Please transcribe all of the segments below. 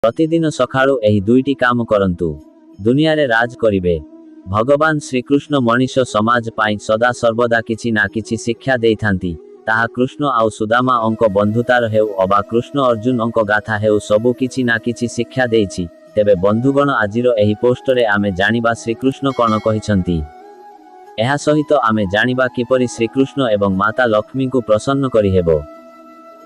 प्रतिदिन सकाळू एही दुईटी काम करंतु दुनिया रे राज करिबे। भगवान श्रीकृष्ण मनीष समाज पाई सदा सर्वदा किछि ना किछि शिक्षा देइथांती। ताहा कृष्ण आउ सुदामा अंक बंधुतार हेउ अबा कृष्ण अर्जुन अंक गाथा हेउ सबु किछि ना किछि शिक्षा देइछि। तेबे बंधुगण आजिर एही पोस्टरे आमे जानिबा श्रीकृष्ण कोन कहिसंती। एहा सहित आमे जानिबा किपरि श्रीकृष्ण एवं माता लक्ष्मी को प्रसन्न करि हेबो।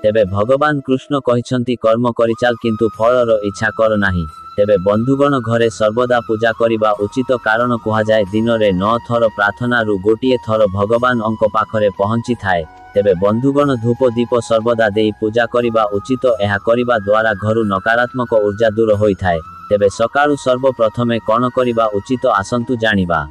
तेबे भगवान कृष्ण कहिसंती कर्म करिचाल किंतु फलर इच्छा कर नाही। तेबे बंधुगण घरे सर्वदा पूजा करिबा उचित कारण कुहा जाय दिन रे 9 थर प्रार्थना रु गोटिए थर भगवान अंक पाखरे पहुंची थाए। तेबे बंधुगण धूप दीप सर्वदा देई पूजा करिबा उचित। एहा करिबा द्वारा घरु नकारात्मक ऊर्जा दूर होई थाए। तेबे सकाळु सर्वप्रथमे कोन करिबा उचित आसंतु जानिबा।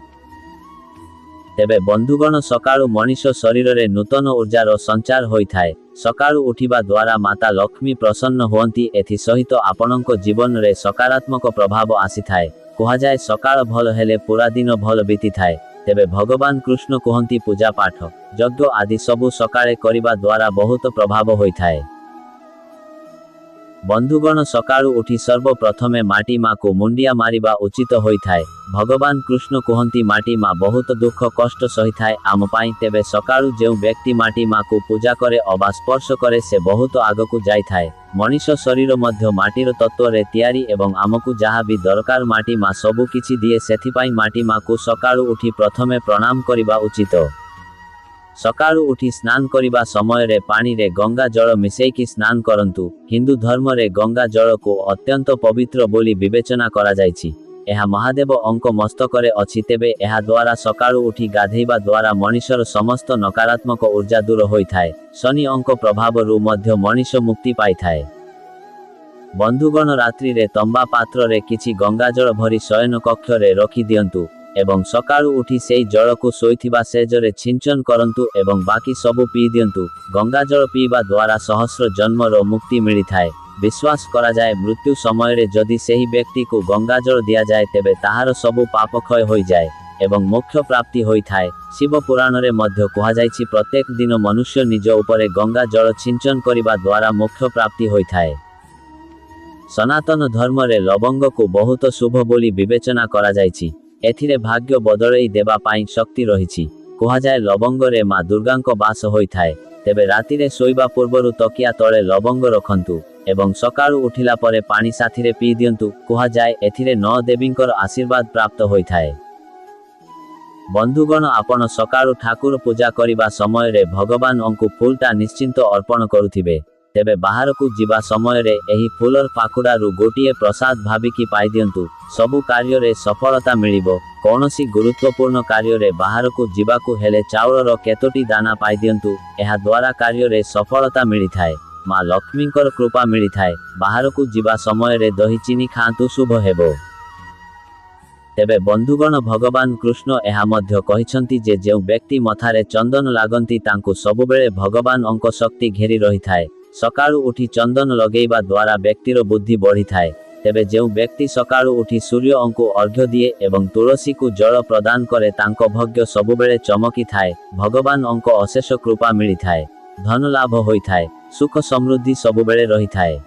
तेबे बंधुगण सकाळु मनीष शरीर रे नूतन ऊर्जार संचार होई थाए। सकाळु उठिबा द्वारा माता लक्ष्मी प्रसन्न होंती। एथि सहित आपणक जीवन रे सकारात्मक प्रभाव आसी थाए। कुहा जाय सकाळ भल हेले पूरा दिन भल बीती थाए। तेबे भगवान कृष्ण कहंती पूजा पाठ यज्ञ आदि सबु सकाळे करिबा द्वारा बहुत प्रभाव होई थाए। बंधुगण सकाळु उठी सर्वप्रथमे माटी माँ को मुंडिया मारिबा उचित होई थाए। भगवान कृष्ण कहंती माटी माँ बहुत दुख कष्ट सही थाए आम पाई। तेबे सकाळु जेउ व्यक्ति माटी माँ को पूजा करे अबा स्पर्श करे से बहुत आगकु जाई थाए। मनीष शरीर मध्य माटीर तत्व रे तैयारी एवं आमकु जहा भी दरकार माटी माँ सबु किछि दिए। सेथिपाई माटी माँ को सकाळु उठी प्रथमे प्रणाम करिबा उचित। सकाळु उठी स्नान करिबा समय रे पानी रे गंगा जल मिसेकी स्नान करंतु। हिंदू धर्म रे गंगा जल को अत्यंत पवित्र बोली विवेचना करा जायछि। एहा महादेव अंक मस्तकरे अछि। तेबे एहा द्वारा सकाळु उठी गाधेइबा द्वारा मनीषर समस्त नकारात्मक ऊर्जा दूर होई थाए। शनि अंक प्रभाव रु मध्य मनीष मुक्ति पाई थाए। बंधुगण रात्रि रे तंबा पात्र रे किछि गंगा जल भरी शयन कक्ष रे रखि दियंतु एवं सकाळु उठी सेई जल को सोइथिबा सेजरे छिंचन करंतु एवं बाकी सबु पी दियंतु। गंगा जल पीबा द्वारा सहस्र जन्मर मुक्ति मिली थाए। विश्वास करा जाए मृत्यु समय रे जदि सेही व्यक्ति को गंगा जल दिया जाए तेबे ताहार सबु पाप क्षय होई जाए एवं मोक्ष प्राप्ति होई थाए। शिव पुराण रे मध्य कुहा जायछि प्रत्येक दिन मनुष्य निज उपरे गंगा जल छिंचन करिबा द्वारा मोक्ष प्राप्ति होई थाए। सनातन धर्म रे लवंग को बहुत शुभ बोली विवेचना करा जायछि। एथिरे भाग्य बदलई देबा पाई शक्ति रहिछि। कुहा जाय लवंग रे मां दुर्गांक बास होई थाए। तेबे राति रे सोइबा पूर्वरु तकिया तळे लवंग रखंतु एवं सकाळु उठिला परे पानी साथिरे पी दियंतु। कुहा जाय एथिरे 9 देवींकर आशीर्वाद प्राप्त होई थाए। बंधुगण आपण सकाळु ठाकुर पूजा करिबा समय रे भगवान अंकु फूलटा निश्चिंत अर्पण करुथिबे। तेबे बाहर को जीवा समय रे एही फूलर पाखुड़ा रु गोटिए प्रसाद भाविकी पाई दियंतु। सबु कार्य रे सफलता मिलिबो। कौनसी गुरुत्वपूर्ण कार्य रे बाहर को जीवा को हेले चाउलर केतोटी दाना पाई दियंतु। एहा द्वारा कार्य रे सफलता मिली थाए। मां लक्ष्मीकर कृपा मिली थाए। बाहर को जीवा समय रे दही चीनी खांतु शुभ हेबो। तेबे बंधुगण भगवान कृष्ण एहा मध्य कहिसंती जे जेउ व्यक्ति मथारे चंदन लागंती तांकु सबुबेले भगवान अंक शक्ति घेरी रही थाए। सकाळु उठी चंदन लगेइबा द्वारा व्यक्तिर बुद्धि बढ़ी थाए। तेबे जेउ व्यक्ति सकाळु उठी सूर्य अंकु अर्घ्य दिए एवं तुलसी को जल प्रदान करे तांको भाग्य सबुबेले चमकी थाए। भगवान अंक अशेष कृपा मिली थाए। धन लाभ होई थाए। सुख समृद्धि सबुबेले रही थाए।